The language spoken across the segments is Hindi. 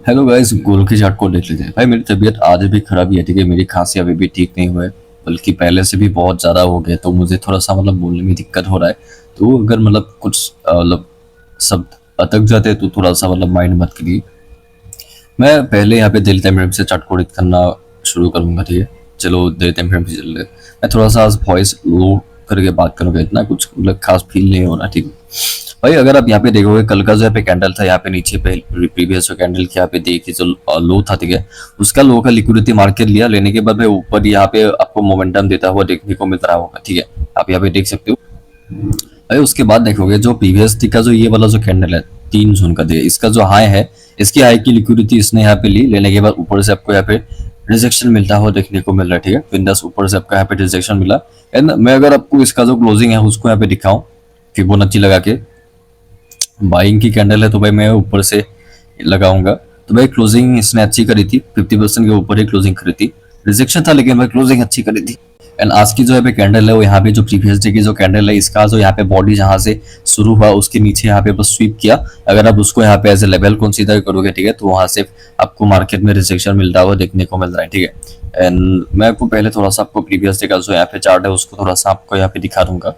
हेलो गाइस, गोल की चाट को देख लेते हैं। भाई मेरी तबीयत आज भी खराब ही है, ठीक है। मेरी खांसी अभी भी ठीक नहीं हुआ है, बल्कि पहले से भी बहुत ज़्यादा हो गया। तो मुझे थोड़ा सा बोलने में दिक्कत हो रहा है। तो अगर कुछ शब्द अटक जाते हैं तो थोड़ा सा माइंड मत करिए। मैं पहले यहाँ पे दिल तमरीन से चटकोड़ित करना शुरू करूंगा, ठीक है। चलो दिल तमरीन से चल रहे। मैं थोड़ा सा आज वॉइस लो करके बात करूंगा, इतना कुछ खास फील नहीं हो रहा, ठीक है। भाई अगर आप यहाँ पे देखोगे, कल का जो यहाँ पे कैंडल था, यहाँ पे नीचे पे प्रीवियस जो कैंडल के यहाँ पे देखिए जो लो था, ठीक है। उसका लो का लिक्विडिटी मार्केट लिया, लेने के बाद भाई ऊपर यहाँ पे आपको मोमेंटम देता हुआ देखने को मिल रहा होगा, ठीक है। आप यहाँ पे देख सकते हो। भाई उसके बाद देखोगे जो प्रीवियस का जो ये वाला जो कैंडल है, 3 जून का, दिया इसका जो हाई है, इसकी हाई की लिक्विडिटी इसने यहाँ पे ली। लेने के बाद ऊपर से आपको यहाँ पे रिजेक्शन मिलता हुआ देखने को मिल रहा है, ठीक है। विंडोज ऊपर से आपका यहाँ पे रिजेक्शन मिला। एंड मैं अगर आपको इसका जो क्लोजिंग है उसको यहाँ पे दिखाऊं फिबोनाची लगा के, बाइंग की कैंडल है, तो भाई मैं ऊपर से लगाऊंगा। तो भाई क्लोजिंग इसने अच्छी करी थी, 50% के ऊपर ही क्लोजिंग करी थी। रिजेक्शन था लेकिन भाई क्लोजिंग अच्छी करी थी। एंड आज की जो है कैंडल है वो यहाँ पे जो प्रीवियस डे की जो कैंडल है, इसका जो यहाँ पे बॉडी जहां से शुरू हुआ उसके नीचे यहाँ पे बस स्वीप किया। अगर आप उसको यहाँ पे एज ए लेवल कंसीडर करोगे, ठीक है, तो वहां से आपको मार्केट में रिजेक्शन मिलता हुआ देखने को मिल रहा है, ठीक है। एंड मैं आपको पहले थोड़ा सा आपको प्रीवियस डे का जो यहाँ पे चार्ट है उसको थोड़ा सा आपको यहाँ पे दिखा दूंगा।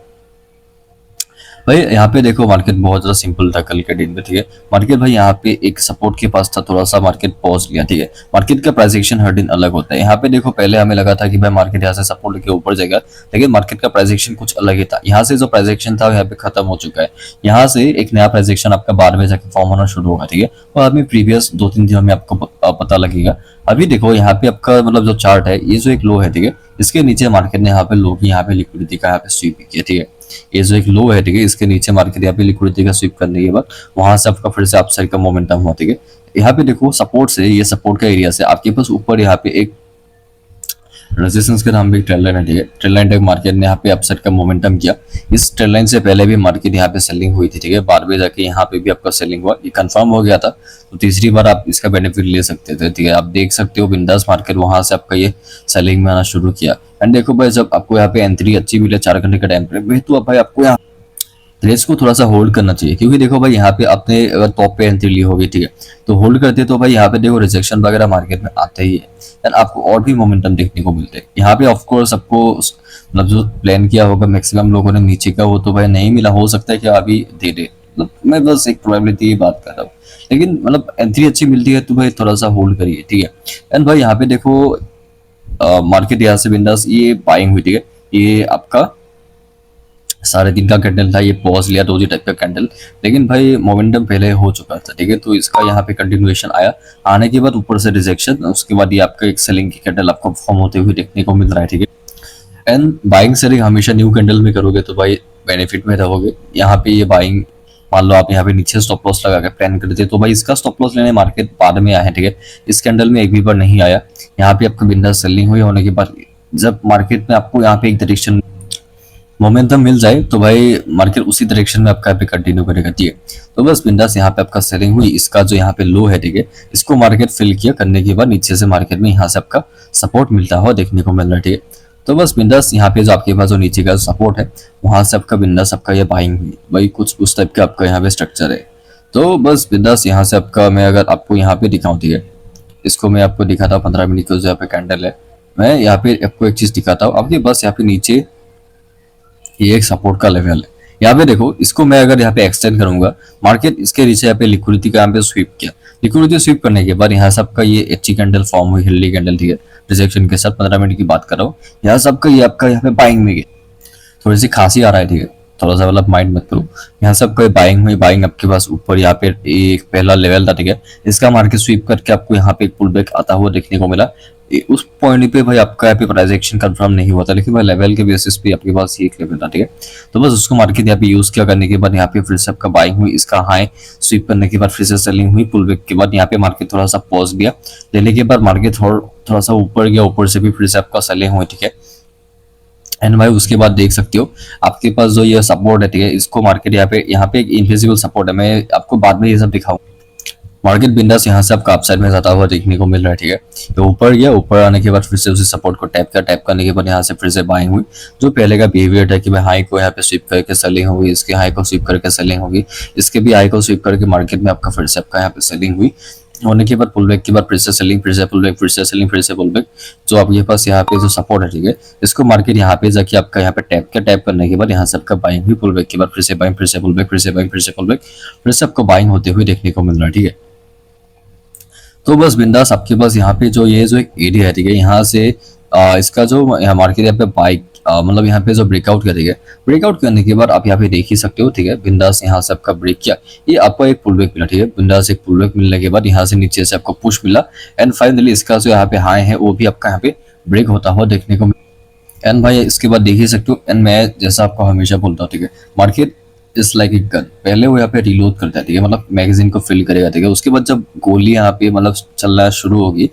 भाई यहाँ पे देखो, मार्केट बहुत ज्यादा सिंपल था कल के दिन में, ठीक है। मार्केट भाई यहाँ पे एक सपोर्ट के पास था, थोड़ा सा मार्केट पॉज लिया, ठीक है। मार्केट का प्राइस एक्शन हर दिन अलग होता है। यहाँ पे देखो, पहले हमें लगा था कि भाई मार्केट यहाँ से सपोर्ट के ऊपर जाएगा, लेकिन मार्केट का प्राइस एक्शन कुछ अलग ही था। यहाँ से जो प्राइस एक्शन था यहाँ पे खत्म हो चुका है। यहाँ से एक नया प्राइस एक्शन आपका बाद में जाके फॉर्म होना शुरू होगा, ठीक है। और अभी प्रीवियस 2-3 दिनों में आपको पता लगेगा। अभी देखो यहाँ पे आपका जो चार्ट है, ये जो एक लो है, ठीक है, इसके नीचे मार्केट ने यहाँ पे लो की यहाँ पे लिक्विडिटी का यहाँ पे स्वीप किया, ठीक है। ये जो एक लो है, ठीक है, इसके नीचे मार्केट यहाँ पे लिक्विडिटी का स्वीप करने के बाद वहां से आपका फिर से अपसाइड का मोमेंटम हुआ, ठीक है। यहाँ पे देखो सपोर्ट से, ये सपोर्ट का एरिया से आपके पास ऊपर यहाँ पे एक रेजिस्टेंस के नाम पे एक ट्रेंड लाइन है, ठीक है। ट्रेंड लाइन तक मार्केट ने यहाँ पे अपसाइड का मोमेंटम किया। इस ट्रेंड लाइन से पहले भी मार्केट यहाँ पे सेलिंग हुई थी, ठीक है। बाद में जाके यहाँ पे भी आपका सेलिंग हुआ, ये कंफर्म हो गया था। तो तीसरी बार आप इसका बेनिफिट ले सकते थे, ठीक है। आप देख सकते हो बिंदास मार्केट वहां से आपका ये सेलिंग में आना शुरू किया। एंड देखो भाई, जब आपको यहाँ पे एंट्री अच्छी मिले 4 घंटे का टाइम फ्रेम में, तो भाई आपको यहाँ रेस को थोड़ा सा होल्ड करना चाहिए, क्योंकि देखो भाई यहाँ पे आपने अगर टॉप पे एंट्री ली होगी, ठीक है, तो होल्ड करते तो भाई यहाँ पे देखो रिजेक्शन वगैरह मार्केट में आते ही है। देन आपको और भी मोमेंटम देखने को मिलते हैं यहाँ पे। ऑफ कोर्स आपको जो प्लान किया होगा मैक्सिमम लोगों ने नीचे का, वो तो भाई नहीं मिला। हो सकता है कि अभी दे दे, मैं बस एक प्रोबेबिलिटी की बात कर रहा हूँ। लेकिन एंट्री अच्छी मिलती है तो भाई थोड़ा सा होल्ड करिए, ठीक है। एंड भाई यहाँ पे देखो मार्केट यहाँ से बिंदास ये बाइंग हुई, ठीक है। ये आपका 3:30 का कैंडल था, ये पॉज लिया डोजी टाइप का कैंडल, लेकिन भाई मोमेंटम पहले हो चुका था, ठीक है। तो इसका यहाँ पे कंटिन्यूएशन आया, आने के बाद ऊपर से रिजेक्शन, उसके बाद ये आपका एक सेलिंग की कैंडल आपको फॉर्म होते हुए देखने को मिल रहा है, ठीक है। एंड बाइंग सेलिंग हमेशा न्यू कैंडल में करोगे तो भाई बेनिफिट में रहोगे। यहाँ पे ये बाइंग, मान लो आप यहाँ पे नीचे स्टॉप लॉस लगा के प्लान करते तो भाई इसका स्टॉप लॉस लेने मार्केट बाद में आया है, ठीक है। इस कैंडल में एक भी बार नहीं आया। यहाँ पे आपका बिंदास सेलिंग हुई होने के बाद जब मार्केट में आपको यहाँ पे एक डायरेक्शन मोमेंटम मिल जाए तो भाई मार्केट उसी डायरेक्शन में आपका पे कंटिन्यू करेगा, ठीक है। तो बस बिंदास यहाँ पे आपका सेलिंग हुई। इसका जो यहाँ पे लो है, ठीक है, इसको मार्केट फिल किया करने के बाद नीचे से मार्केट में यहाँ से आपका सपोर्ट मिलता हुआ देखने को मिल रहा है, ठीक है। तो बस बिंदास यहाँ पे जो आपके पास जो नीचे का सपोर्ट है, वहां से आपका बिंदास आपका ये बाइंग हुई भाई, कुछ उस टाइप का आपका यहाँ पे स्ट्रक्चर है। तो बस बिंदास यहाँ से आपका, मैं अगर आपको यहाँ पे दिखाऊं, ठीक है, इसको मैं आपको दिखाता हूँ 15 मिनट का जो यहाँ पे कैंडल है। मैं यहाँ पे आपको एक चीज दिखाता हूँ, आपके पास यहाँ पे नीचे ये एक सपोर्ट का लेवल है। यहाँ पे देखो, इसको मैं अगर यहाँ पे एक्सटेंड करूंगा, मार्केट इसके नीचे यहाँ पे लिक्विडिटी का यहाँ पे स्वीप किया। लिक्विडिटी स्वीप करने के बाद यहाँ सबका ये एच कैंडल फॉर्म हुई, हिल्ली कैंडल, ठीक है, रिजेक्शन के साथ। 15 मिनट की बात कर रहा हूँ, यहाँ सबका ये आपका यहाँ पे बाइंग में गया। थोड़ी सी खांसी आ रहा है, ठीक है, थोड़ा सा माइंड मत करो। यहाँ सबका बाइंग हुई, बाइंग आपके पास ऊपर यहाँ पे एक पहला लेवल था, ठीक है। इसका मार्केट स्वीप करके आपको यहाँ पे एक पुल बैक आता हुआ देखने को मिला। उस पॉइंट पे भाई आपका यहाँ पे प्राइस एक्शन कंफर्म नहीं हुआ था, लेकिन भाई लेवल के बेसिस पे आपके पास ये एक लेवल था, ठीक है। तो बस उसको मार्केट यहाँ पे यूज किया करने के बाद यहाँ पे फिर से आपका बाइंग हुई। इसका हाई स्वीप करने के बाद फिर से सेलिंग हुई, पुल बैक के बाद यहाँ पे मार्केट थोड़ा सा पॉज लिया। लेने के बाद मार्केट थोड़ा सा ऊपर गया, ऊपर से भी फिर से आपका सेलिंग हुई, ठीक है। एंड भाई उसके बाद देख सकते हो आपके पास जो ये सपोर्ट है, ठीक है, इसको मार्केट यहाँ पे एक इनविजिबल सपोर्ट है, मैं आपको बाद में ये सब दिखाऊं। मार्केट बिंदास यहाँ से आपका अपसाइड में जाता हुआ देखने को मिल रहा है, ठीक है। तो ऊपर गया, ऊपर आने के बाद फिर से उसी सपोर्ट को टैप करने के बाद यहाँ से फिर से बाइंग हुई। जो पहले का बिहेवियर है कि भाई हाई को यहाँ पे स्वीप करके सेलिंग होगी, इसके हाई को स्वीप करके सेलिंग होगी, इसके भी हाई को स्वीप करके मार्केट में आपका फिर से आपका यहाँ पे सेलिंग हुई। होने के बाद पुल बैक के बाद फिर से सेलिंग, फिर से पुल बैक, फिर से सेलिंग, फिर से पुल बैक। जो आपके पास यहाँ पे जो सपोर्ट है, ठीक है, इसको मार्केट यहाँ पे जाके आपका यहाँ पे टैप करने के बाद यहाँ से आपका बाइंग हुई, पुल बैक के बाद फिर से बाइंग, फिर से पुल बैक, फिर से बाइंग, फिर से पुल बैक, फिर से आपको बाइंग होते हुए देखने को मिल रहा है, ठीक है। तो बस बिंदास आपके पास यहाँ पे जो ये जो एक एरिया है, ठीक है, यहाँ से इसका जो यहाँ मार्केट यहाँ पे बाइक मतलब यहाँ पे जो ब्रेकआउट करेगा, ब्रेकआउट करने के बाद आप यहाँ पे देख ही सकते हो, ठीक है, बिंदास यहाँ से आपका ब्रेक किया, ये आपको एक पुल बैक मिला, ठीक है, बिंदास एक पुल बैक मिलने के बाद यहाँ से नीचे से आपको पुश मिला एंड फाइनली इसका जो यहाँ पे हाई है वो भी आपका यहाँ पे ब्रेक होता हुआ देखने को मिला। एंड भाई इसके बाद देख ही सकते हो, एंड मैं जैसा आपको हमेशा बोलता हूँ, ठीक है, market is like a gun, पहले वो यहाँ पे रिलोड करता है, ठीक है, मतलब मैगजीन को फिल करेगा, ठीक है, उसके बाद जब गोली यहाँ पे मतलब चलना शुरू होगी,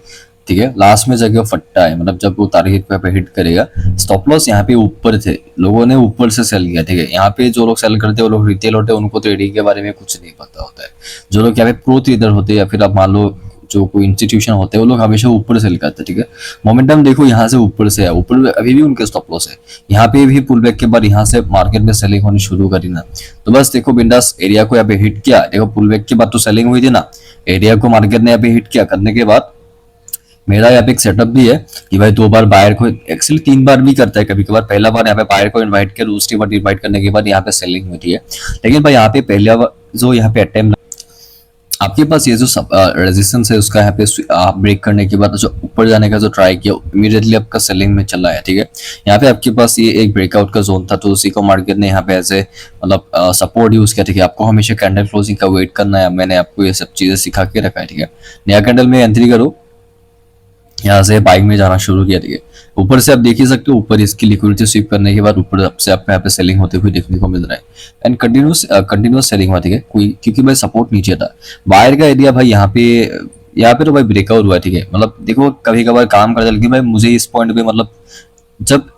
ठीक है, लास्ट में जाके वो फट्टा है, मतलब जब वो टारगेट पे हिट करेगा। स्टॉप लॉस यहाँ पे ऊपर थे, लोगों ने ऊपर से सेल किया, ठीक है, यहाँ पे जो लोग सेल करते हैं वो लोग रिटेल होते हैं, उनको ट्रेडिंग के बारे में कुछ नहीं पता होता है। जो लोग यहाँ पे प्रो ट्रेडर होते हैं या फिर आप मान लो जो कोई इंस्टीट्यूशन होते हैं, वो लोग हमेशा ऊपर सेल करते हैं, ठीक है। मोमेंटम देखो यहाँ से ऊपर से है, ऊपर अभी भी उनके स्टॉप लॉस है, यहाँ पे भी पुल बैक के बाद यहाँ से मार्केट में सेलिंग होनी शुरू करी ना, तो बस देखो बिंदास एरिया को यहाँ पे हिट किया, देखो पुल बैक के बाद तो सेलिंग हुई थी ना, एरिया को मार्केट ने यहाँ पे हिट किया करने के बाद मेरा यहाँ पे एक सेटअप भी है कि भाई 2 बार बायर को, एक्चुअली 3 बार भी करता है कभी कभार। पहला बार यहाँ पे बायर को इनवाइट किया, दूसरी बार इनवाइट करने के बाद यहाँ पे सेलिंग हुई है, लेकिन भाई यहाँ पे पहला जो यहाँ पे अटेम्प्ट आपके पास ये जो रेजिस्टेंस है उसका यहाँ पे ब्रेक करने के बाद जो ऊपर जाने का जो ट्राई किया, इमीडिएटली आपका सेलिंग में चला है, ठीक है। यहाँ पे आपके पास ये एक ब्रेकआउट का जोन था, तो उसी को मार्केट ने यहाँ पे ऐसे मतलब सपोर्ट यूज किया, ठीक है। आपको हमेशा कैंडल क्लोजिंग का वेट करना है, मैंने आपको ये सब चीजें सिखा के रखा है, ठीक है। नया कैंडल में एंट्री करो, यहाँ से बाइंग में जाना शुरू किया, ठीक है। ऊपर से आप देख ही सकते हो, ऊपर इसकी लिक्विडिटी स्वीप करने के बाद ऊपर से आपको यहाँ पे सेलिंग होते हुए देखने को मिल रहा है एंड कंटिन्यूस सेलिंग हुआ, ठीक है। कोई क्योंकि भाई सपोर्ट नीचे था, बाहर का एरिया भाई यहाँ पे तो भाई ब्रेकआउट हुआ, ठीक है। मतलब देखो कभी कभार काम करता है, लेकिन भाई मुझे इस पॉइंट पे मतलब जब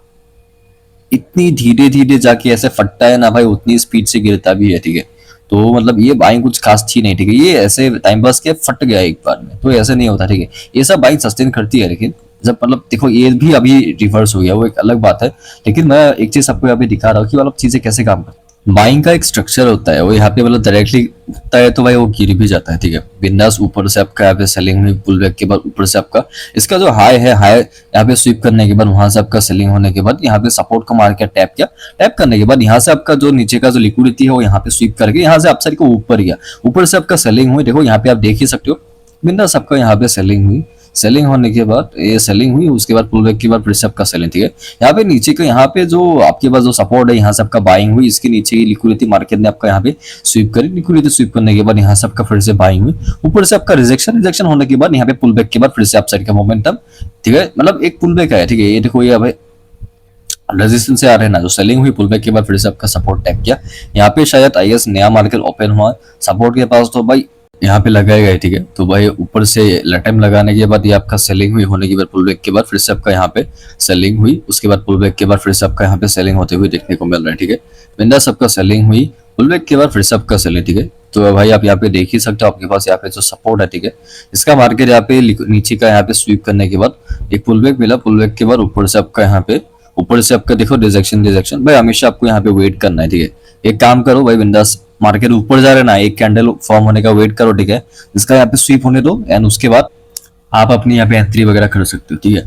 इतनी धीरे धीरे जाके ऐसे फटता है ना भाई, उतनी स्पीड से गिरता भी है, ठीक है। तो मतलब ये बाइंग कुछ खास थी नहीं, ठीक है, ये ऐसे टाइम पास के फट गया एक बार में, तो ऐसे नहीं होता, ठीक है। ये सब बाइंग सस्टेन करती है, लेकिन जब मतलब देखो ये भी अभी रिवर्स हो गया, वो एक अलग बात है, लेकिन मैं एक चीज आपको यहाँ पे दिखा रहा हूँ कि मतलब चीजें कैसे काम करती है। बाइंग का एक स्ट्रक्चर होता है, वो यहाँ पे मतलब डायरेक्टली उठता है तो भाई वो गिर भी जाता है, ठीक है। बिंदास ऊपर से आपका यहाँ पे सेलिंग हुई, पुल बैक के बाद ऊपर से आपका इसका जो हाई है, हाई यहाँ पे स्वीप करने के बाद वहां से आपका सेलिंग होने के बाद यहाँ पे सपोर्ट को मार के टैप किया, टैप करने के बाद यहाँ से आपका जो नीचे का जो लिक्विडिटी है वो यहाँ पे स्वीप करके यहाँ से अपसाइड को ऊपर गया, ऊपर से आपका सेलिंग हुई, देखो यहाँ पे आप देख ही सकते हो, बिंदास आपका यहाँ पे सेलिंग हुई, सेलिंग होने के बाद ये सेलिंग हुई, उसके बाद पुल बैक के बाद फिर से आपका सेलिंग, ठीक है। यहाँ पे नीचे का यहाँ पे जो आपके पास जो सपोर्ट है, यहाँ से आपका बाइंग हुई, इसके नीचे की लिक्विडिटी मार्केट ने आपका यहाँ पे स्वीप करी, लिक्विडिटी स्वीप करने के बाद यहाँ से आपका फिर से बाइंग हुई, ऊपर से आपका रिजेक्शन होने के बाद यहाँ पे पुल बैक के बाद फिर से अपसाइड का मोमेंटम, ठीक है, मतलब एक पुल बैक है, ठीक है। ये देखो ये भाई रेजिस्टेंस से आ रहे हैं ना, जो सेलिंग हुई पुल बैक के बाद फिर से आपका सपोर्ट टैप किया, यहाँ पे शायद आई नया मार्केट ओपन हुआ, सपोर्ट के पास तो भाई यहाँ पे लगाए गए, ठीक है। तो भाई ऊपर से लटम लगाने के बाद ये आपका सेलिंग हुई, होने के बाद पुल बैक के बाद फिर से आपका यहाँ पे सेलिंग हुई, उसके बाद पुल बैक के बाद फिर से आपका यहाँ पे सेलिंग होते हुए देखने को मिल रहा है, ठीक है। बिंदास आपका सेलिंग हुई, पुल बैक के बाद फिर से आपका सेलिंग, ठीक है। तो भाई आप यहाँ पे देख ही सकते हो, आपके पास यहाँ पे जो सपोर्ट है, ठीक है, इसका मार्केट यहाँ पे नीचे का यहाँ पे स्वीप करने के बाद एक पुल बैक मिला, पुल बैक के बाद ऊपर से आपका यहाँ पे ऊपर से आपका देखो रिजेक्शन भाई हमेशा आपको यहाँ पे वेट करना है, ठीक है। एक काम करो भाई, बिंदास मार्केट ऊपर जा रहे ना, एक कैंडल फॉर्म होने का वेट करो, ठीक है, इसका यहाँ पे स्वीप होने दो एंड उसके बाद आप अपनी यहाँ पे एंट्री वगैरह कर सकते हो, ठीक है।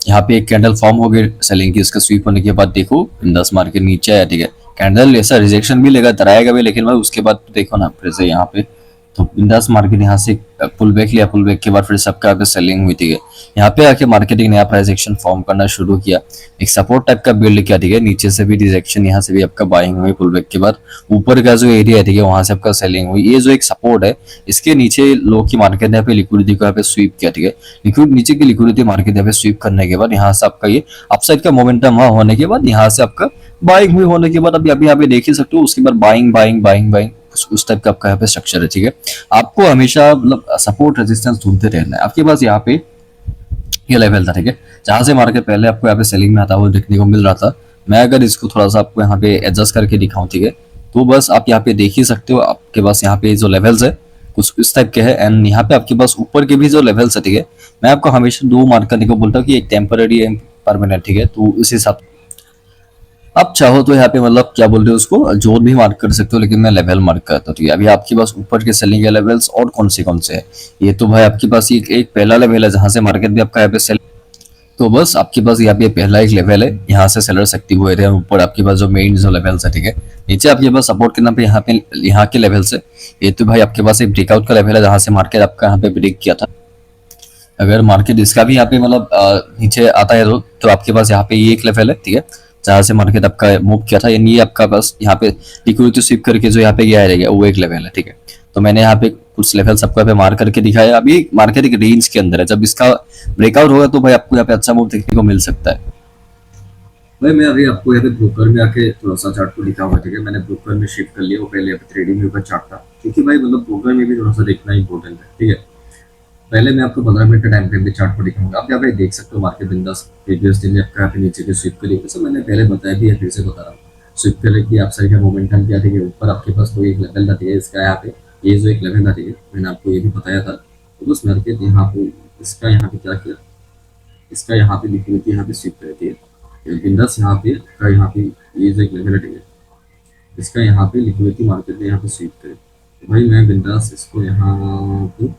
यहाँ पे एक कैंडल फॉर्म हो गई सेलिंग की, इसका स्वीप होने के बाद देखो बिंदास मार्केट नीचे आया, ठीक है। कैंडल ऐसा रिजेक्शन भी लेगा, डराएगा भी, लेकिन भाई उसके बाद देखो ना फिर से यहाँ पे तो बिंदास मार्केट यहाँ से पुल बैक लिया, पुल बैक के बाद फिर सबका यहाँ पे सेलिंग हुई, ठीक है। यहाँ पे आके मार्केट एक नया प्राइस एक्शन फॉर्म करना शुरू किया, एक सपोर्ट टाइप का बिल्ड किया, ठीक है। नीचे से भी रिजेक्शन, यहाँ से भी आपका बाइंग हुई, पुल बैक के बाद ऊपर का जो एरिया है, ठीक है, वहां से आपका सेलिंग हुई। ये जो एक सपोर्ट है, इसके नीचे लो की मार्केट ने यहाँ पे लिक्विडिटी को यहाँ पे स्वीप किया, ठीक है। लिक्विड नीचे की लिक्विडिटी मार्केट यहाँ पे स्वीप करने के बाद यहाँ से आपका ये अपसाइड का मोमेंटम होने के बाद यहाँ से आपका बाइंग हुई, होने के बाद अभी अभी यहाँ पे देख ही सकते हो, उसके बाद बाइंग बाइंग बाइंग बाइंग उस टाइप का आपका यहाँ पे स्ट्रक्चर है, ठीक है। आपको हमेशा मतलब सपोर्ट रेजिस्टेंस ढूंढते रहना है। आपके पास यहाँ पे ये लेवल था, ठीक है, जहां से मार्केट पहले आपको यहाँ पे सेलिंग में आता हुआ देखने को मिल रहा था। मैं अगर इसको थोड़ा सा आपको यहाँ पे एडजस्ट करके दिखाऊं, ठीक है, तो बस आप यहाँ पे देख ही सकते हो, आपके पास यहाँ पे जो लेवल्स है कुछ इस टाइप के हैं एंड यहाँ पे आपके पास ऊपर के भी जो लेवल्स है, ठीक है। मैं आपको हमेशा 2 मार्क करने को बोलता हूँ कि एक टेम्पररी है, परमानेंट, ठीक है। तो इस हिसाब आप चाहो तो यहाँ पे मतलब क्या बोलते हैं उसको जोन भी मार्क कर सकते हो, लेकिन मैं लेवल मार्क करता हूँ। तो ये अभी आपके पास ऊपर के सेलिंग के लेवल्स और कौन से हैं। ये तो भाई आपके पास एक पहला लेवल है जहां से मार्केट भी आपका यहाँ पे सेल, तो बस आपके पास यहाँ पे पहला एक लेवल है, यहाँ से सेलर्स एक्टिव हुए थे। ऊपर आपके पास जो मेन जो लेवल्स है, ठीक है। नीचे आपके पास सपोर्ट के नाम पे यहाँ के लेवल्स है। ये तो भाई आपके पास एक ब्रेकआउट का लेवल है जहां से मार्केट आपका यहाँ पे ब्रेक किया था। अगर मार्केट इसका भी यहाँ पे मतलब नीचे आता है तो आपके पास यहाँ पे ये एक लेवल है, ठीक है, जहाँ से मार्केट आपका मूव किया था। यानी ये आपका पास यहाँ पे लिक्विडिटी स्वीप करके जो यहाँ पे गया रहेगा वो एक लेवल है, ठीक है। तो मैंने यहाँ पे कुछ लेवल्स आपको यहाँ पे मार्क करके दिखाया। अभी मार्केट एक रेंज के अंदर है, जब इसका ब्रेकआउट होगा तो भाई आपको यहाँ पे अच्छा मूव देखने को मिल सकता है। भाई मैं अभी आपको यहाँ पे ब्रोकर में आके थोड़ा सा चार्ट को दिखा हुआ, ठीक है। मैंने ब्रोकर में शिफ्ट कर लिया, वो पहले यहाँ पे ट्रेडिंग में चार्ट था, क्योंकि भाई मतलब ब्रोकर में भी थोड़ा सा देखना इंपॉर्टेंट है, ठीक है। पहले मैं आपको 15 मिनट का टाइम फ्रेम पे चार्ट को दिखाऊंगा। आप यहाँ पे देख सकते हो मार्केट बिंदास प्रीवियस दिन में आपका यहाँ पे नीचे के स्विप के लिए, मैंने पहले बताया भी है, फिर से बता रहा हूँ। स्विप के लिए कि आप सही का मोमेंटम क्या, ठीक है। ऊपर आपके पास कोई एक लेवल था, ठीक है, इसका यहाँ पे ये जो एक लेवल था, ठीक है, मैंने आपको ये भी बताया था। तो बस मार्केट यहाँ पे इसका यहाँ पे क्या किया, इसका यहाँ पे लिक्विडिटी यहाँ पे स्विप करती है बिंदास। यहाँ पे का यहाँ पे ये जो एक लेवल है, ठीक है, इसका यहाँ पे लिक्विडिटी मार्केट में यहाँ पे स्विप करे। तो भाई मैं बिंदास इसको यहाँ पे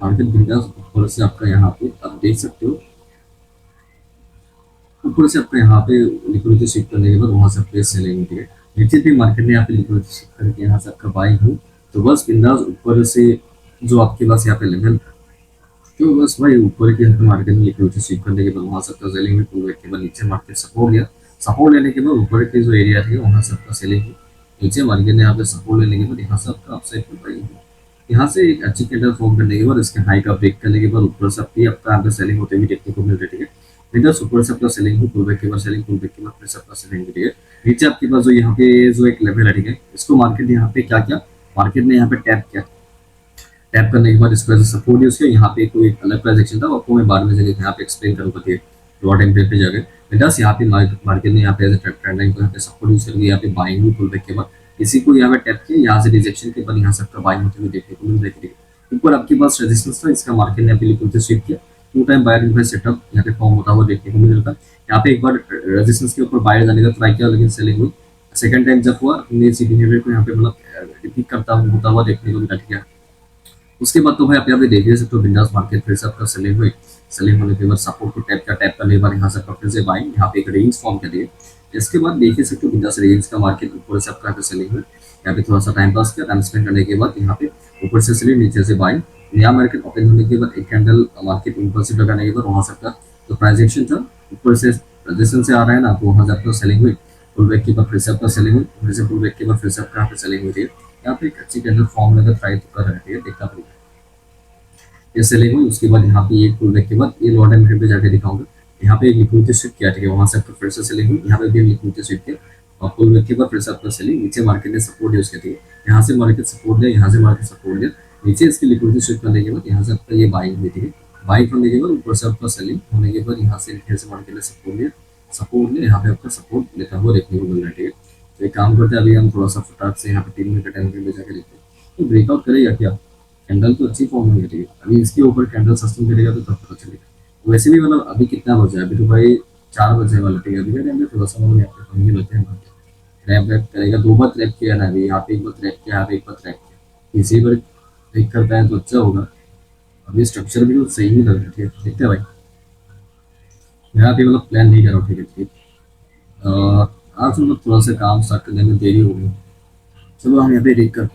मार्केट बिंदास ऊपर से आपका यहाँ पे आप देख सकते हो, ऊपर से आपका यहाँ पे लिक्विडिटी शिफ्ट करने के बाद वहां से आपके सेलिंग होती है। नीचे भी मार्केट ने यहाँ पे लिक्विडिटी शिफ्ट करके यहाँ से आपका बाइंग हो। तो बस बिंदास ऊपर से जो आपके पास यहाँ पे लेवल, तो बस भाई ऊपर की यहाँ पे मार्केट में लिक्विडिटी शिफ्ट करने के बाद वहां से आपका सेलिंग में पुल बैक के बाद नीचे मार्केट सपोर्ट लिया। सपोर्ट लेने के बाद ऊपर के जो एरिया थे वहां से आपका सेलिंग हुई। नीचे मार्केट ने यहाँ पे सपोर्ट लेने के बाद यहाँ से आपका अपसाइड पर बाइंग हुई। यहाँ से एक अच्छी कैंडल फॉर्म करने के बाद इसके हाई का ब्रेक करने के बाद ऊपर से आपका यहाँ पे सेलिंग होते हुए देखने को मिल रही है। बिंदास ऊपर से आपका सेलिंग हो, पुल बैक के बाद सेलिंग, पुल बैक के बाद फिर से आपका सेलिंग, ठीक है। नीचे आपके पास जो यहाँ पे जो एक लेवल है, ठीक है, इसको मार्केट ने यहाँ पे क्या किया, मार्केट ने यहाँ पे टैप किया। टैप करने के बाद इसको ऐसे सपोर्ट यूज किया। यहाँ पे कोई एक अलग ट्रांजेक्शन था, आपको मैं बाद में जगह यहाँ पे एक्सप्लेन करूँगा, ठीक है, लॉट एंड पे जाकर। बिंदास यहाँ पे मार्केट ने यहाँ पे एज ट्रेंड लाइन को यहाँ पे सपोर्ट यूज करके यहाँ पे बाइंग हुई पुल बैक के बाद। किसी को यहाँ पे टैप किया, यहाँ से रिजेक्शन के बाद यहाँ से आपका बाइंग होते हुए देखने को मिल रही है। ऊपर आपके पास रेजिस्टेंस था, इसका मार्केट ने यहाँ पे लिक्विडिटी स्वीप किया। Two time buyer infight setup यहाँ पे फॉर्म होता हुआ देखने को मिल रहा था। यहाँ पे एक बार रेजिस्टेंस के ऊपर बायर जाने का ट्राई किया, लेकिन सेलिंग हुई। सेकंड टाइम जब हुआ, अपने इसी बिहेवियर को यहाँ पे मतलब रिपीट करता होता हुआ देखने को मिला, ठीक है। उसके बाद तो भाई आप यहाँ पे देख सकते हो बिंदास मार्केट फिर से आपका सेलिंग हुई। सेलिंग होने के बाद सपोर्ट को टैप करने के बाद यहाँ से आपका फिर से बाइंग, यहाँ पे एक रेंज फॉर्म कर दिए। इसके बाद देख सकते हो बिंदास रेंज का मार्केट ऊपर से आपका सेलिंग हुई। यहाँ पे थोड़ा सा टाइम पास किया, टाइम स्पेंड करने के बाद यहाँ पे ऊपर से सेलिंग, नीचे से बाइंग। नया मार्केट ओपन होने के बाद एक कैंडल मार्केट इम्पल्सिव लगाने के बाद वहां से आपका जो प्राइस एक्शन था ऊपर से रेजिस्टेंस से आ रहा है ना, तो वहां से आपका सेलिंग हुई। पुल बैक के बाद फिर से आपका सेलिंग हुई, फिर से पुल बैक के बाद फिर से आपका यहाँ पे सेलिंग हुई थी। यहाँ पे एक अच्छी कैंडल फॉर्म लगा ट्राई कर रहे हैं, देखना पड़ेगा। ये सेलिंग हुई, उसके बाद यहाँ पे एक पुल बैक के बाद ये लॉट एंड पे जाके दिखाऊंगा। यहाँ पे एक लिक्विडिटी स्विप किया, ठीक है, वहां से आपका फिर से सेलिंग हुई। यहाँ पे भी लिक्विडिटी स्विप किया और पुल बैक के बाद फिर से आपका सेलिंग। नीचे मार्केट ने सपोर्ट यूज किया, यहाँ से मार्केट सपोर्ट दिया, यहाँ से मार्केट सपोर्ट दिया। नीचे इसकी लिक्विडिटी स्विप करने के बाद यहाँ से आपका ये बाइंग हुई, ठीक है। बाइंग करने के बाद ऊपर से आपका सेलिंग होने के बाद यहाँ से फिर से मार्केट ने सपोर्ट लिया, सपोर्ट लिया, यहाँ पे आपका सपोर्ट लेता हुआ देखने को मिल रहा है, ठीक है। तो एक काम करते हैं, अभी हम थोड़ा सा फटाक से यहाँ पे 3 मिनट का टाइम फ्रेम पे जाकर देखते हैं तो ब्रेकआउट करेगा क्या। कैंडल तो अच्छी फॉर्म हुई है, अभी इसके ऊपर कैंडल सस्टेन करेगा तो तब पता चलेगा। वैसे भी मतलब अभी कितना बजा है, अभी तो भाई 4 बजे वाला, ठीक है। अभी का टाइम पे थोड़ा सा मतलब यहाँ पे पंगे लेते हैं, रैप रैप करेगा। 2 बार ट्रैप किया ना, अभी यहाँ पे एक बार ट्रैप किया, यहाँ पे एक बार ट्रैप किया। इसी बार क्लिक करता है तो अच्छा होगा। अभी स्ट्रक्चर भी तो सही नहीं लग रहा, ठीक है, देखते हैं भाई। मैं अभी मतलब प्लान नहीं कर रहा हूँ, ठीक है, ठीक। आज मतलब थोड़ा सा काम स्टार्ट करने में देरी हो गई। चलो हम यहाँ पे देख कर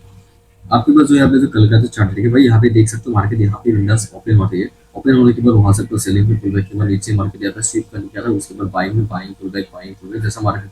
आपके पास जो यहाँ पे जो कल का जो चार्ट है भाई, यहाँ पे देख सकते हो मार्केट यहाँ पे विंडोज ओपन होती है। ओपन होने के बाद वहां से तो सेलिंग में पुल बैक के बाद नीचे मार्केट यहाँ पे शिफ्ट करने के बाद उसके बाद बाइंग में बाइंग पुल बैक जैसा मार्केट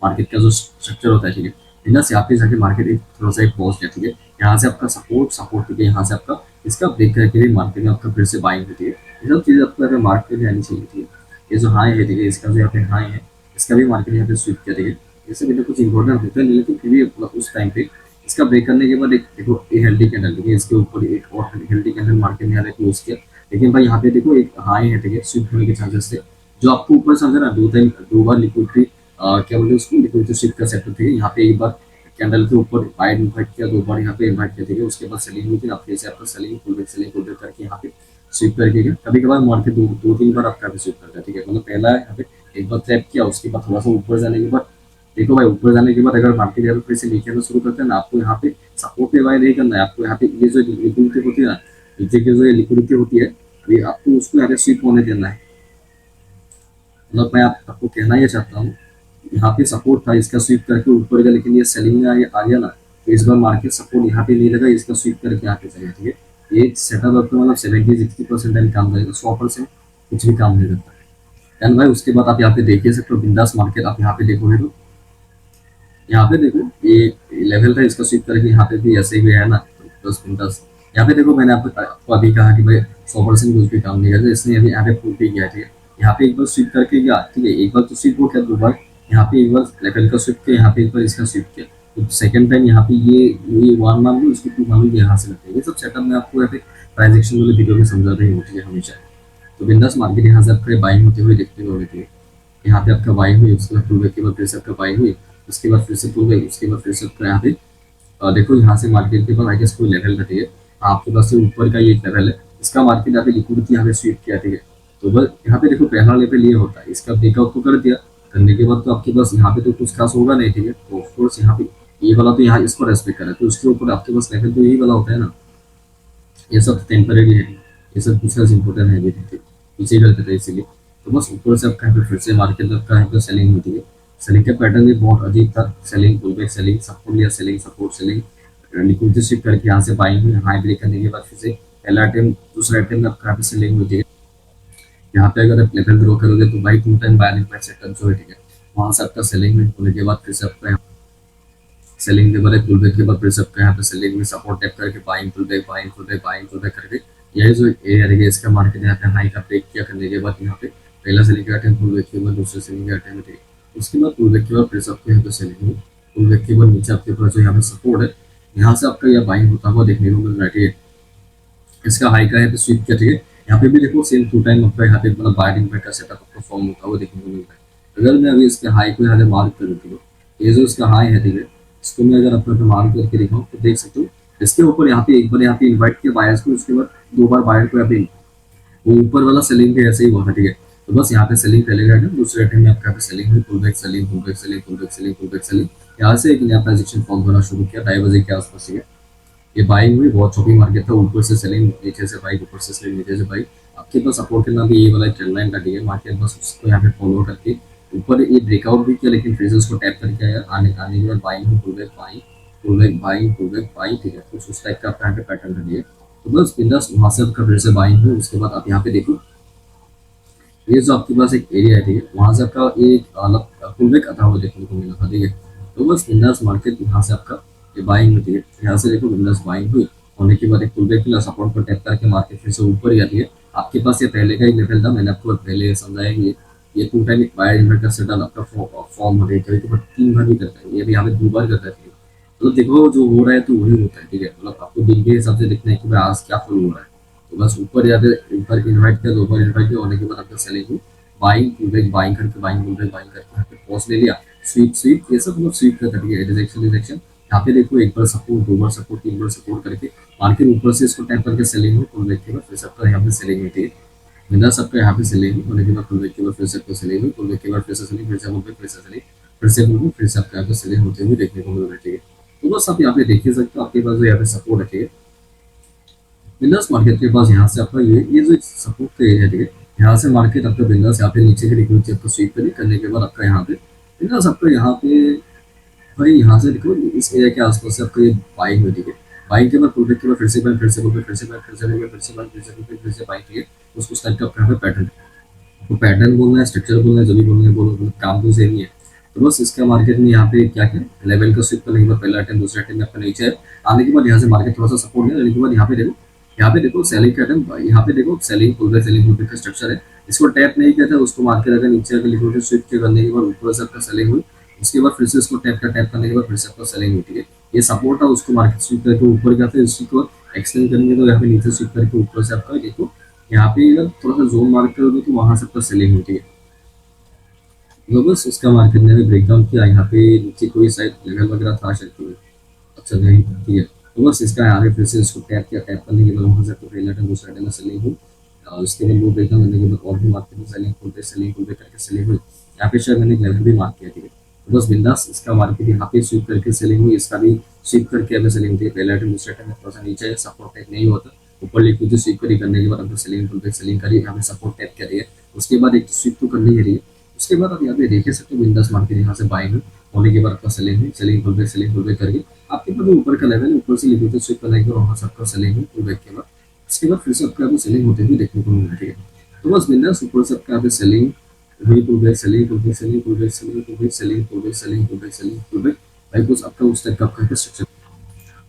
मार्केट का जो स्ट्रक्चर होता है, ठीक है। विंडोज यहाँ पे जाके मार्केट एक थोड़ा सा एक पॉज है, ठीक है। यहाँ से आपका सपोर्ट ठीक है, यहाँ से आपका इसका ब्रेक करके भी मार्केट में आपका फिर से बाइंग होती है। ये सब चीजें आपको अगर मार्केट में आनी चाहिए, ठीक है। ये जो हाई है, ठीक है, इसका जो यहाँ पे हाई है, इसका भी मार्केट यहाँ पे स्विप किया, ठीक है। ये सब कुछ इंपॉर्टेंट होता है, लेकिन फिर भी उस टाइम पे इसका ब्रेक करने के बाद एक देखो ये हेल्दी कैंडल, ठीक है, इसके ऊपर एक और हेल्दी कैंडल मार्केट में क्लोज किया। लेकिन भाई यहाँ पे देखो एक हाई है, ठीक है, स्विप होने के चांसेस थे। जो आपको ऊपर समझे ना, 2 बार लिक्विडिटी क्या बोलते हैं उसको, लिक्विडिटी स्विप का सेक्टर, ठीक है। यहाँ पे एक बार कैंडल के ऊपर बाइड इन्वाइट किया, 2 बार यहाँ पे इन्वाइट किया, ठीक है। उसके बाद सेलिंग हुई थी, आप फिर से आपका सेलिंग पुल बैक करके यहाँ पे स्विप करके गया। कभी कभार मार्केट 2-3 बार आपका स्विप करता है, ठीक है। मतलब पहला यहाँ पे एक बार ट्रैप किया, उसके बाद थोड़ा सा ऊपर जाने के बाद देखो भाई, ऊपर जाने के बाद अगर मार्केट यहाँ पे फिर से नीचे आना शुरू करते हैं ना, आपको यहाँ पे सपोर्ट पे बाय नहीं करना है। आपको यहाँ पे ये जो लिक्विडिटी होती है ना, नीचे की जो ये लिक्विडिटी होती है, अभी आपको उसको यहाँ पे स्वीप होने देना है। मतलब मैं आपको कहना ये चाहता हूँ, यहाँ पे सपोर्ट था, इसका स्वीप करके ऊपर गया, लेकिन ये सेलिंग में आ गया ना, तो इस बार मार्केट सपोर्ट यहाँ पे नहीं लगा, इसका स्वीप करके यहाँ पे चला, ठीक है। ये सेटअप आपका मतलब 70-60% टाइम काम करेगा, 100% कुछ भी काम नहीं करता है। एंड भाई उसके बाद आप यहाँ पे देख ही सकते हो बिंदास मार्केट, आप यहाँ पे देखोगे तो यहाँ पे देखो ये लेवल था, इसका स्वीप करके यहाँ पे भी ऐसे ही है ना, तो 10 यहाँ पे देखो, मैंने आपको अभी कहा कि भाई 100% कुछ भी काम नहीं करता, इसने अभी यहाँ पे फुल पे गया, ठीक है। यहाँ पे एक बार स्वीप करके गया, ठीक है, एक बार तो स्वीप हो गया, दो बार यहाँ पे एक बार लेवल का स्वीप किया, यहाँ पे एक बार इसका स्वीप किया, तो सेकंड टाइम यहाँ पे ये वन मान लो, इसको टू मान लो, यहाँ से लगता है। ये सब सेटअप में आपको यहाँ पे ट्रांजेक्शन वाले वीडियो में समझा रही होती है हमेशा। तो बिंदास मार्केट यहाँ से आपका बाइंग होते हुए देखते हुए, यहाँ पे आपका बाइंग हुई, उसके बाद पुल बैक के बाद फिर से आपका बाइंग हुई, उसके बाद फिर से पुल बैक, उसके बाद फिर से आपका यहाँ पे देखो यहाँ से मार्केट के पास आई गेस कोई लेवल घटी है, आपके पास से ऊपर का ये एक लेवल है, इसका मार्केट यहाँ पे लिक्विडिटी यहाँ पे स्वीप किया, ठीक है। तो बस यहाँ पे देखो पहला लेवल ये होता है, इसका ब्रेकआउट तो कर दिया, करने के बाद तो आपके पास यहाँ पे तो कुछ खास होगा नहीं, ठीक है। तो ऑफकोर्स यहाँ पे ये वाला तो यहाँ इसको रेस्पेक्ट करा, तो उसके ऊपर आपके पास लेवल तो यही वाला होता है ना। ये सब टेम्परेरी है, ये सब कुछ खास इंपॉर्टेंट है, देखिए पीछे करते थे इसीलिए। तो बस ऊपर से आपका यहाँ पे फिर से मार्केट आपका यहाँ पे सेलिंग होती है, सेलिंग का पैटर्न भी बहुत अजीब था, selling pull back, selling support लिया, selling support, selling liquidity shift करके यहाँ से बाइंग हुई, हाई ब्रेक करने के बाद फिर से पहला अटेम्प्ट दूसरा अटेम्प्ट में आपका यहाँ पे सेलिंग होती है। यहाँ पे अगर आप लेवल ग्रो करोगे तो भाई 2 टाइम बाइंग प्राइस सेटअप जो है, ठीक है, वहां से आपका सेलिंग में होने के बाद फिर से आपका सेलिंग के बाद पुल बैक के बाद फिर से आपका यहाँ पे सेलिंग में सपोर्ट टैप करके buying pull back, buying pull back, buying pull back करके यही जो एरिया रहेगा इसका मार्केट यहाँ पे हाई का ब्रेक किया, करने के बाद यहाँ पे पहला सेलिंग का अटेम्प्ट, पुल बैक के बाद दूसरे सेलिंग का अटेम्प्ट, ठीक है। उसके बाद पुल बैक के बाद फिर से आपको यहाँ पे सेलिंग हुई, पुल बैक के बाद नीचे आपके पास जो यहाँ पे सपोर्ट है, यहाँ से आपका यह बाइंग होता हुआ देखने को मिल रहा है, ठीक है। इसका हाई का यहाँ पे स्वीप किया, ठीक है। यहाँ पे भी देखो सेम 2 टाइम आपका यहाँ पे मतलब बाइंग का सेटअप आपको फॉर्म होता हुआ देखने को मिल रहा है। अगर मैं अभी इसके हाई को यहाँ पे मार्क करूँ, ठीक है, ये जो इसका हाई है, ठीक है, इसको मैं अगर अपने मार्क करके दिखाऊँ तो देख सकते हो इसके ऊपर यहाँ पे एक बार यहाँ पे इन्वाइट किया बायर्स को, उसके बाद 2 बार बायर को यहाँ पे वो ऊपर वाला सेलिंग भी ऐसे ही हुआ था, ठीक है। तो बस यहाँ पे सेलिंग पहले का अटेम्प्ट, दूसरे अटेम्प्ट में आपका यहाँ पे सेलिंग हुई, pull back selling, pull back selling, pull back selling, pull back selling, यहाँ से एक नया ट्रांजेक्शन फॉर्म होना शुरू किया 2:30 बजे के आसपास, ठीक है। ये बाइंग हुई, बहुत चौकी मार्केट था, ऊपर से सेलिंग, नीचे से बाइक, ऊपर से सेलिंग, नीचे से बाइक। आपके पास सपोर्ट करना भी ये वाला ट्रेंड लाइन का, ठीक है, मार्केट बस उसको यहाँ पे फॉलो करके ऊपर ये ब्रेकआउट भी किया, लेकिन फिर से उसको टैप करके आया, आने के बाद बाइंग हुई, pull back buying, pull back buying, pull back buying, ठीक है। कुछ उस टाइप का आपका यहाँ पे पैटर्न कर दिया। तो बस बिंदास वहां से आपका फिर से बाइंग हुई, उसके बाद आप यहाँ पे देखो ये जो आपके पास एक एरिया है, ठीक है, वहां से आपका एक अलग पुल बैक आता हुआ देखने को मिला था, ठीक है। तो बस बिंदास मार्केट यहाँ से आपका ये बाइंग होती है, यहाँ से देखो बिंदास बाइंग हुई, होने के बाद एक पुल बैक मिला, सपोर्ट पर टैप करके मार्केट फिर से ऊपर जाती है। आपके पास ये पहले का ही लेवल था, मैंने आपको पहले समझाया कि ये 2 टाइम बायर इन्वर्टर सेटअप आपका फॉर्म हो रही है, कभी 3 बार भी करता है, ये भी यहाँ पे 2 बार करता है। मतलब देखो जो हो रहा है तो वही होता है, ठीक है। मतलब आपको दिन के हिसाब से देखना है कि भाई आज क्या फॉलो हो रहा है। तो बस ऊपर या फिर एक बार इन्वाइट किया, 2 बार इन्वाइट किया, होने के बाद आपका सेलिंग हुई, बाइंग पुल बैक, बाइंग करके बाइंग पुल बैक, बाइंग करके यहाँ पे पॉज ले लिया, स्वीप स्वीप, ये सब मतलब स्वीप करता है, रिजेक्शन रिजेक्शन। यहाँ पे देखो एक बार सपोर्ट, 2 बार सपोर्ट, 3 बार सपोर्ट करके मार्केट ऊपर से इसको टैप करके सेलिंग हुई, पुल बैक के बाद फिर सबका यहाँ पे सेलिंग हुई, ठीक है। बिना सबका यहाँ पे सेलिंग हुई, होने के बाद पुल बैक के बाद फिर सबको सेलिंग हुई, पुल बैक के बाद फिर से सेलिंग, फिर से पुल बैक, फिर से सेलिंग, फिर से पुल बैक, फिर से आपका यहाँ पे सेलिंग होते हुए देखने को मिल रहा है, ठीक है। तो बस आप यहाँ पे देख ही सकते हो, आपके पास जो यहाँ पे सपोर्ट है, ठीक है, बिंदास मार्केट के पास यहाँ से आपका ये जो सपोर्ट का एरिया, ठीक है, यहाँ से मार्केट आपका बिंदास यहाँ पे नीचे की लिक्विडिटी आपको स्वीप करने के बाद आपका यहाँ पे बिंदास आपका यहाँ पे भाई यहाँ से देखो इस एरिया के आसपास से आपका ये बाइंग हुई, ठीक है। बाइंग के बाद पुल बैक के बाद फिर से बाइंग, फिर से पुल बैक, फिर से बाइंग, फिर से पुल बैक, फिर से बाइंग, फिर से पुल बैक, फिर से बाइंग, ठीक है। उस टाइप का आपका यहाँ पे पैटर्न, तो पैटर्न बोलना है, स्ट्रक्चर बोलना है, जो भी बोलना है बोलो, मतलब काम तो सेम ही है। तो बस इसका मार्केट में यहाँ पे क्या क्या लेवल का स्विप करने के बाद पहला अटेम्प्ट, दूसरा अटेम्प्ट आपका नीचे है, आने के बाद यहाँ से मार्केट थोड़ा सा सपोर्ट है, आने के बाद यहाँ पे देखो सेलिंग का अटेम्प्ट, यहाँ पे देखो selling pull back, selling pull back का स्ट्रक्चर है। इसको टैप नहीं किया था, उसको मार्केट अगर नीचे अगर लिक्विडिटी स्विप करने के बाद ऊपर से आपका सेलिंग हुई, उसके बाद फिर से इसको टैप करने के बाद फिर से आपका सेलिंग होती है। ये सपोर्ट है, उसको मार्केट स्विप करके ऊपर गया था, इसको एक्सटेंड करेंगे तो यहाँ पे नीचे स्विप करके ऊपर से आपका देखो यहाँ पे अगर थोड़ा सा जोन मार्क करोगे तो वहां से आपका सेलिंग होती है। तो बस उसका मार्केट ने भी ब्रेकडाउन किया, यहाँ पे नीचे कोई साइड लेवल वगैरह था शायद, तो अच्छा नहीं, ठीक है। तो बस इसका आगे फिर से इसको टैप किया, टैप करने के बाद वहाँ से आपको पहला टाइम, दूसरा टाइम सेलिंग हुई, उसके बाद वो ब्रेकडाउन करने के बाद और भी मार्क किया, सेलिंग पुल बैक करके सेलिंग हुई। यहाँ पे शायद मैंने एक लेवल भी मार्क किया, ठीक है। तो बस बिंदास इसका मार्केट यहाँ पे स्वीप करके सेलिंग हुई, इसका भी स्वीप करके हमें सेलिंग थी। पहला टाइम दूसरा टाइम थोड़ा सा नीचे सपोर्ट टाइप नहीं होता, ऊपर लिखी थी स्वीप करी, करने के बाद हमने सेलिंग पुल बैक सेलिंग करी, यहाँ पे सपोर्ट टाइप कर रही है। उसके बाद एक स्वीप तो करनी ही रही है। उसके बाद आप यहाँ पे देख सकते हो बिंदास मार्केट यहाँ से बाइंग होने के बाद आपका सेलिंग हुई, सेलिंग पुल बैक करके आपके पास जो ऊपर का लेवल है, ऊपर से लिखी थी स्वीप करने के बाद वहाँ से आपका सेलिंग हुई पुल बैक के बाद। उसके बाद फिर से आपका अभी सेलिंग होते हुए देखने को मिल रहा है, ठीक है। तो बस बिंदास ऊपर से आपका अभी सेलिंग हुई, pull back selling pull back selling pull back selling pull back selling pull back selling pull back selling pull back, भाई कुछ आपका उस टाइप का आपका स्ट्रक्चर।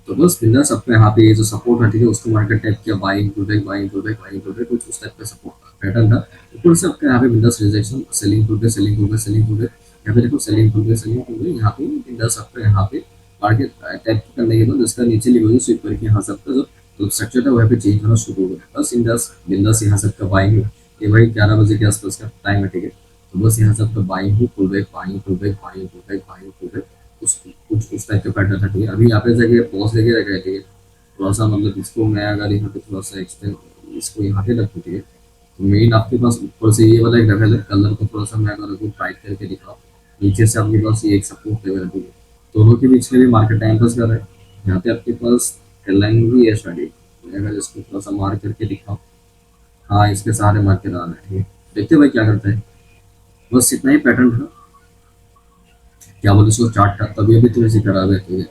तो बस बिंदास आपको यहाँ पे ये जो सपोर्ट है, ठीक है, उसको मार्केट टाइप किया, buying pull back buying pull back buying pull back, कुछ उस टाइप का सपोर्ट पैटर्न था। ऊपर से आपका यहाँ पे बिंदास rejection, selling pull back selling pull back selling pull back, यहाँ पे देखो selling pull back selling pull back, यहाँ पे बिंदास आपका यहाँ पे मार्केट टाइप करने के बाद इसका नीचे लिखो स्विप करके यहाँ से आपका जो स्ट्रक्चर था वहाँ पे चेंज होना शुरू हो गया। बस बिंदास बिंदास यहाँ से आपका बाइंग, ये भाई 11 बजे के आसपास का टाइम है, ठीक है। तो बस यहाँ से आपका बाइंग ही pull back buying pull back buying pull back buying pull back, उस कुछ उस टाइप का पैटर्न था, ठीक है। अभी यहाँ पे जगह पॉज लेके रखा है, ठीक है। थोड़ा सा मतलब इसको मैं अगर यहाँ पे थोड़ा सा एक्सटेंड इसको यहाँ पे रखूँ, ठीक है। तो मेन आपके पास ऊपर से ये वाला एक लेवल है, कलर को थोड़ा सा मैं अगर आपको टाइट करके दिखाऊँ, नीचे से आपके पास ये एक सपोर्ट लेवल है, ठीक है। दोनों के बीच में भी मार्केट टाइम पास कर रहा है। यहाँ पे आपके पास लाइन भी है स्टडी, मैं अगर इसको थोड़ा सा मार्क करके दिखाऊँ, हाँ इसके सहारे मार्केट आ रहा है, ठीक है। देखते हैं भाई क्या करता है। बस इतना ही पैटर्न था, क्या बोले उसको चार्ट था, तभी अभी थोड़ी सी खराब है, ठीक है।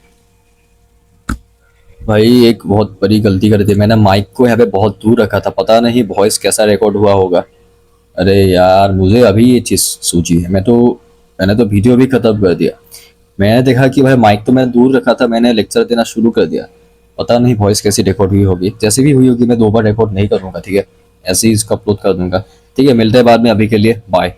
भाई एक बहुत बड़ी गलती कर दी मैंने, माइक को यहाँ पे बहुत दूर रखा था, पता नहीं वॉइस कैसा रिकॉर्ड हुआ होगा। अरे यार मुझे अभी ये चीज़ सूझी है, मैंने तो वीडियो भी खत्म कर दिया। मैंने देखा कि भाई माइक तो मैंने दूर रखा था, मैंने लेक्चर देना शुरू कर दिया। पता नहीं वॉइस कैसी रिकॉर्ड हुई होगी, जैसे भी हुई होगी मैं 2 बार रिकॉर्ड नहीं करूँगा, ठीक है। ऐसे ही इसको अपलोड कर दूंगा, ठीक है। मिलते हैं बाद में, अभी के लिए बाय।